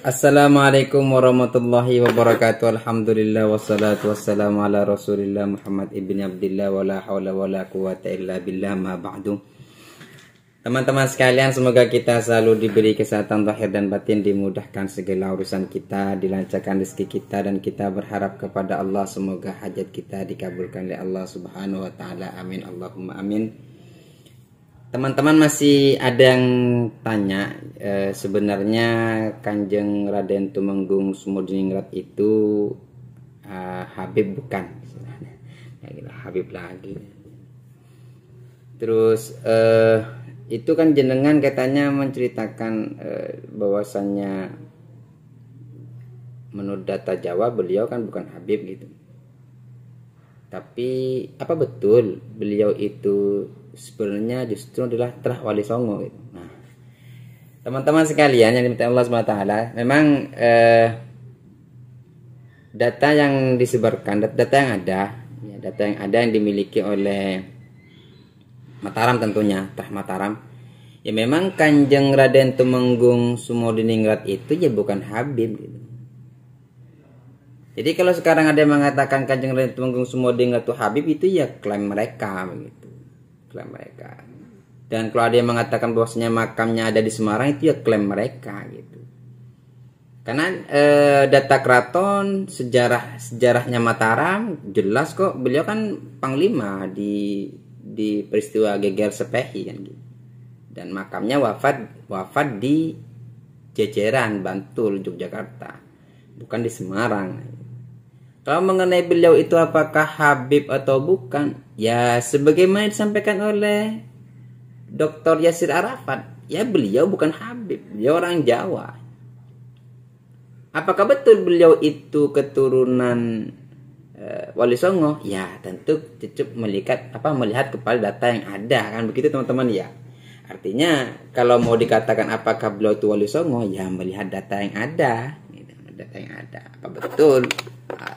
Assalamualaikum warahmatullahi wabarakatuh. Alhamdulillah wassalatu wassalamu ala Rasulillah Muhammad ibn Abdillah wala haula wala quwata illa billah ma ba'du. Teman-teman sekalian, semoga kita selalu diberi kesehatan zahir dan batin, dimudahkan segala urusan kita, dilancarkan rezeki kita, dan kita berharap kepada Allah semoga hajat kita dikabulkan oleh Allah Subhanahu wa taala. Amin Allahumma amin. Teman-teman masih ada yang tanya, sebenarnya Kanjeng Raden Tumenggung Sumodiningrat itu Habib bukan? Ya, Habib lagi. Terus itu kan jenengan katanya menceritakan bahwasannya menurut data Jawa beliau kan bukan Habib gitu. Tapi apa betul beliau itu sebenarnya justru adalah Trah Wali Songo gitu. Nah, teman-teman sekalian yang diminta Allah SWT, memang data yang disebarkan, data yang ada, ya, data yang ada yang dimiliki oleh Mataram tentunya, Trah Mataram. Ya memang Kanjeng Raden Tumenggung Sumodiningrat itu ya bukan Habib gitu. Jadi kalau sekarang ada yang mengatakan Kanjeng Raden Tumenggung Sumodiningrat itu Habib, itu ya klaim mereka begitu. Klaim mereka. Dan kalau ada yang mengatakan bahwasanya makamnya ada di Semarang, itu ya klaim mereka gitu. Karena data keraton, sejarahnya Mataram jelas kok, beliau kan panglima di peristiwa Geger Sepehi kan gitu. Dan makamnya wafat di Jejeran, Bantul, Yogyakarta, bukan di Semarang. Kalau mengenai beliau itu apakah Habib atau bukan, ya sebagaimana disampaikan oleh Dr. Yasir Arafat, ya beliau bukan Habib, beliau orang Jawa. Apakah betul beliau itu keturunan Wali Songo? Ya tentu cukup melihat kepada data yang ada, kan begitu teman-teman ya. Artinya kalau mau dikatakan apakah beliau itu Wali Songo, ya melihat data yang ada, data yang ada.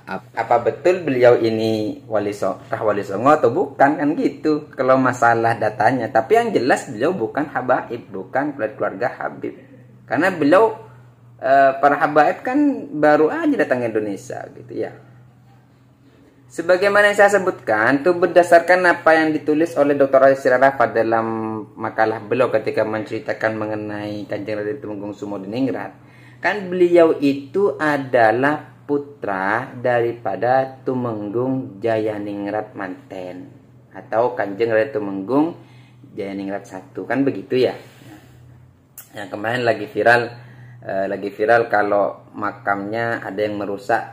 Apa betul beliau ini Wali Songo atau bukan, kan gitu kalau masalah datanya. Tapi yang jelas beliau bukan habaib, bukan keluarga Habib. Karena beliau para habaib kan baru aja datang ke Indonesia gitu ya. Sebagaimana yang saya sebutkan, itu berdasarkan apa yang ditulis oleh Dr. Yasir Arafat dalam makalah beliau ketika menceritakan mengenai Kanjeng Raden Tumenggung Sumodiningrat. Kan beliau itu adalah putra daripada Tumenggung Jayaningrat Manten atau Kanjeng Raden Tumenggung Jayaningrat I, kan begitu ya. Yang kemarin lagi viral kalau makamnya ada yang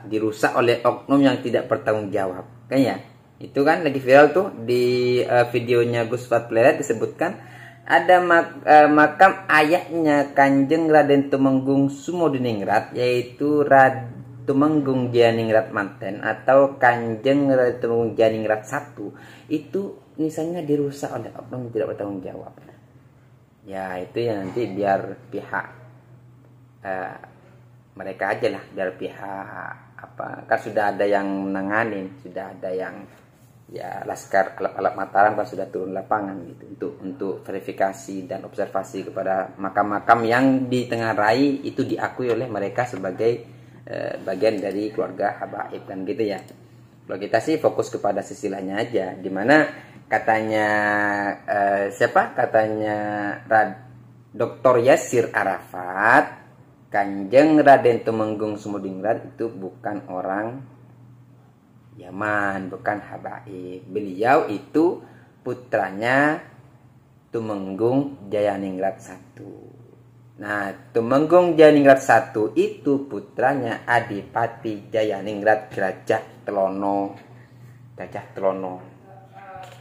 dirusak oleh oknum yang tidak bertanggung jawab, kan ya. Itu kan lagi viral tuh di videonya Gus Fatlerat, disebutkan ada makam ayahnya Kanjeng Raden Tumenggung Sumodiningrat, yaitu Tumenggung Jayaningrat Manten atau Kanjeng Raden Tumenggung Jayaningrat I, itu misalnya dirusak oleh oknum yang tidak bertanggung jawab. Ya itu ya nanti biar pihak mereka aja lah, biar pihak kan sudah ada yang menangani, sudah ada yang ya Laskar Alat Mataram kan sudah turun lapangan gitu untuk verifikasi dan observasi kepada makam-makam yang ditengarai itu diakui oleh mereka sebagai bagian dari keluarga habaib kan gitu ya. Kalau kita sih fokus kepada silsilahnya aja, dimana katanya Dr. Yasir Arafat, Kanjeng Raden Tumenggung Sumodiningrat itu bukan orang Yaman, bukan habaib. Beliau itu putranya Tumenggung Jayaningrat I. Nah, Tumenggung Jayaningrat I itu putranya Adipati Jayaningrat Gajah Telono.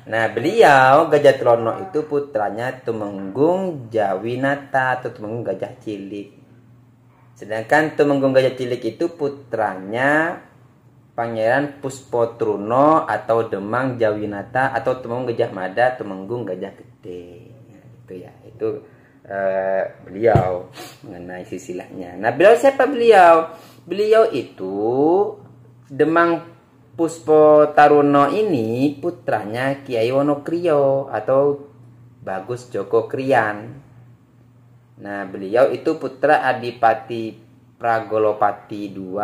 Nah, beliau Gajah Telono itu putranya Tumenggung Jawinata atau Tumenggung Gajah Cilik. Sedangkan Tumenggung Gajah Cilik itu putranya Pangeran Puspotruno atau Demang Jawinata atau Tumenggung Gajah Mada, Tumenggung Gajah Gede. Itu ya, itu beliau mengenai silsilahnya. Nah, beliau siapa beliau? Beliau itu Demang Puspotaruno ini putranya Kiai Wonokrio atau Bagus Joko Krian. Nah, beliau itu putra Adipati Pragolopati II.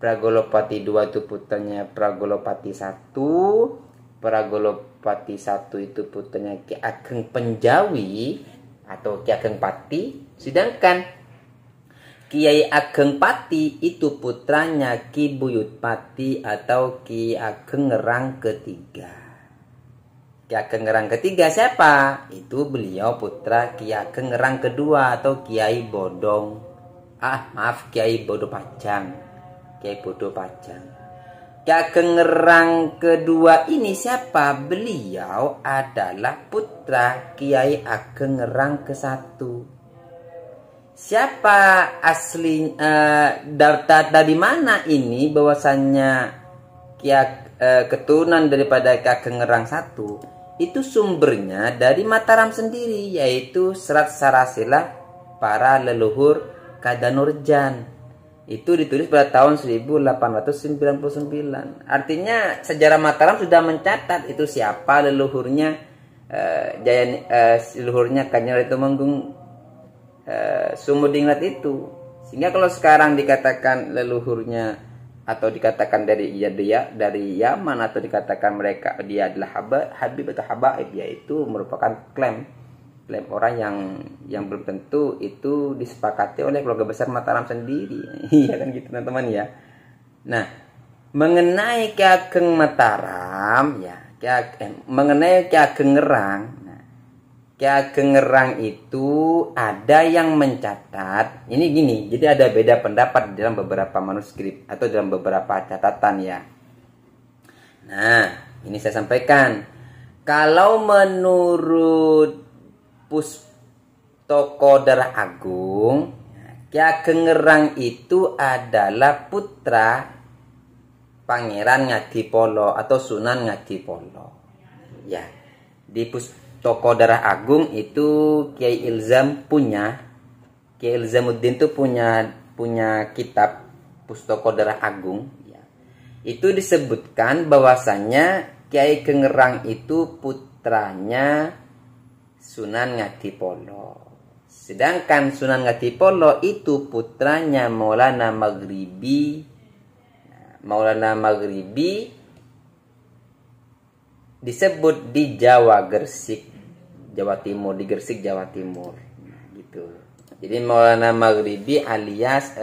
Pragolopati II itu putranya Pragolopati I. Pragolopati I itu putranya Ki Ageng Penjawi atau Ki Ageng Pati. Sedangkan Kiai Ageng Pati itu putranya Ki Buyutpati atau Ki Ageng Ngerang ketiga. Ki Ageng Ngerang ketiga siapa? Itu beliau putra Ki Ageng Ngerang kedua atau Kiai Bodong. Kiai Bodo Pajang. Kiai Bodo Pajang. Ki Ageng Ngerang kedua ini siapa? Beliau adalah putra Kiai Ageng Ngerang ke-1. Siapa asli data dari mana ini bahwasannya keturunan daripada Ki Ageng Ngerang 1 itu sumbernya dari Mataram sendiri, yaitu Serat Sarasila para leluhur Kadanurjan. Itu ditulis pada tahun 1899. Artinya sejarah Mataram sudah mencatat itu siapa leluhurnya leluhurnya Kanjeng Ratu Tumenggung Sumodingrat itu. Sehingga kalau sekarang dikatakan leluhurnya atau dikatakan dari Yaman atau dikatakan mereka dia adalah Habib atau Habaib, yaitu merupakan klaim orang yang belum tentu itu disepakati oleh keluarga besar Mataram sendiri. Iya kan gitu teman-teman ya. Nah, mengenai Ki Ageng Mataram ya, mengenai Ki Ageng Ngerang. Ki Ageng Ngerang itu ada yang mencatat ini gini, jadi ada beda pendapat dalam beberapa manuskrip atau dalam beberapa catatan ya. Nah, ini saya sampaikan. Kalau menurut Pustaka Darah Agung, Ki Ageng Ngerang itu adalah putra Pangeran Ngadipolo atau Sunan Ngadipolo. Ya, di Pustaka Darah Agung itu Kiai Ilzamuddin itu punya kitab Pustaka Darah Agung ya. Itu disebutkan bahwasannya Kiai Ageng Ngerang itu putranya Sunan Ngadipolo. Sedangkan Sunan Ngadipolo itu putranya Maulana Maghribi. Maulana Maghribi disebut di Jawa Gresik, Jawa Timur, di Gresik, Jawa Timur. Gitu. Jadi Maulana Maghribi alias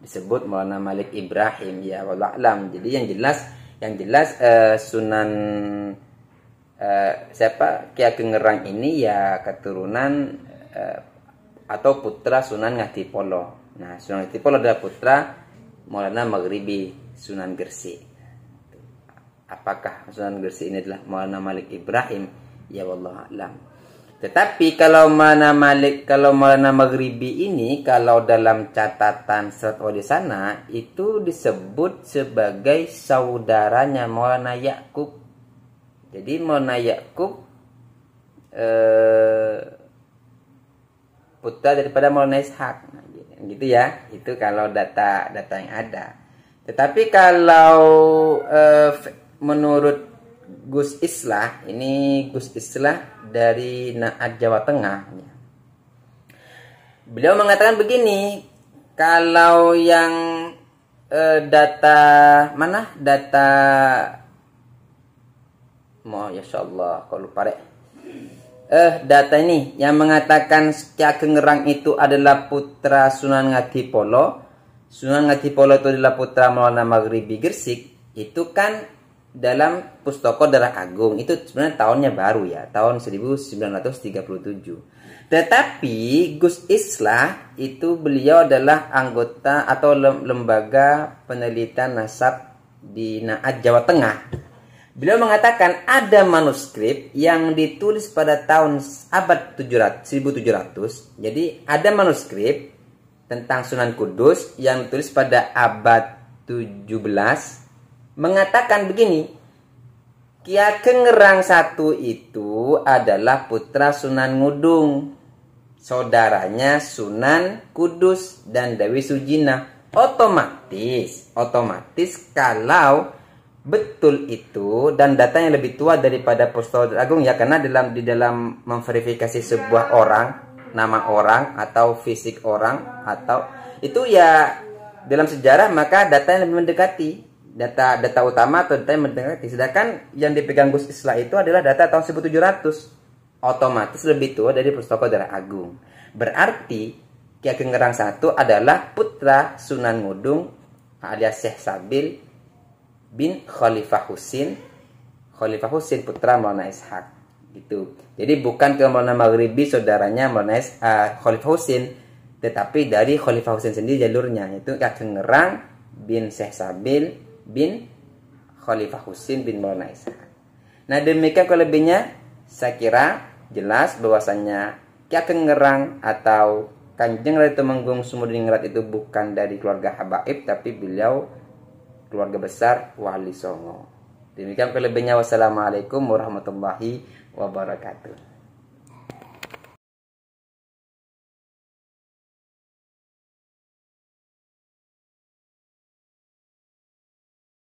disebut Maulana Malik Ibrahim ya, wallahu alam. Jadi yang jelas Sunan siapa Ki Ageng Ngerang ini ya keturunan atau putra Sunan Ngadipolo. Nah, Sunan Ngadipolo adalah putra Maulana Maghribi Sunan Gresik. Apakah Sunan Gresik ini adalah Maulana Malik Ibrahim? Ya wallahu a'lam. Tetapi kalau Maulana Maghribi ini kalau dalam catatan Serat Wadisana itu disebut sebagai saudaranya Maulana Yakub. Jadi Maulana Yakub putra daripada Maulana Ishaq. Nah, gitu ya. Itu kalau data yang ada. Tetapi kalau menurut Gus Islah, ini Gus Islah dari Naat Jawa Tengah. Beliau mengatakan begini, kalau yang data ya Allah, kalau lupa data ini yang mengatakan Ki Ageng Ngerang itu adalah putra Sunan Ngadipolo. Sunan Ngadipolo itu adalah putra Maulana Maghribi Gresik. Itu kan dalam Pustaka Darah Agung. Itu sebenarnya tahunnya baru ya, tahun 1937. Tetapi Gus Islah itu beliau adalah anggota atau lembaga penelitian nasab di Naat Jawa Tengah. Beliau mengatakan ada manuskrip yang ditulis pada tahun abad 1700. Jadi ada manuskrip tentang Sunan Kudus yang ditulis pada abad 17 mengatakan begini, Ki Ageng Ngerang 1 itu adalah putra Sunan Ngudung, saudaranya Sunan Kudus dan Dewi Sujina. Otomatis kalau betul itu, dan datanya lebih tua daripada Pustaka Darah Agung ya, karena di dalam memverifikasi sebuah orang nama orang atau fisik orang, atau itu ya dalam sejarah maka data yang lebih mendekati, data utama atau data yang mendekati. Sedangkan yang dipegang Gus Islah itu adalah data tahun 1700, otomatis lebih tua dari Pustaka Darah Agung. Berarti Ki Ageng Ngerang I adalah putra Sunan Ngudung alias Syekh Sabil bin Khalifah Husin putra Maulana Ishaq gitu. Jadi bukan ke Maulana Maghribi saudaranya Maulana Khalifah Husin, tetapi dari Khalifah Husin sendiri jalurnya, yaitu Ki Ageng Ngerang bin Syekh Sabil bin Khalifah Husin bin Maulana Ishaq. Nah, demikian kelebihnya saya kira jelas bahwasanya Ki Ageng Ngerang atau Kanjeng Ratu Temenggung Sumodiningrat itu bukan dari keluarga habaib, tapi beliau keluarga besar Wali Songo. Demikian kelebihnya. Wassalamualaikum warahmatullahi wabarakatuh.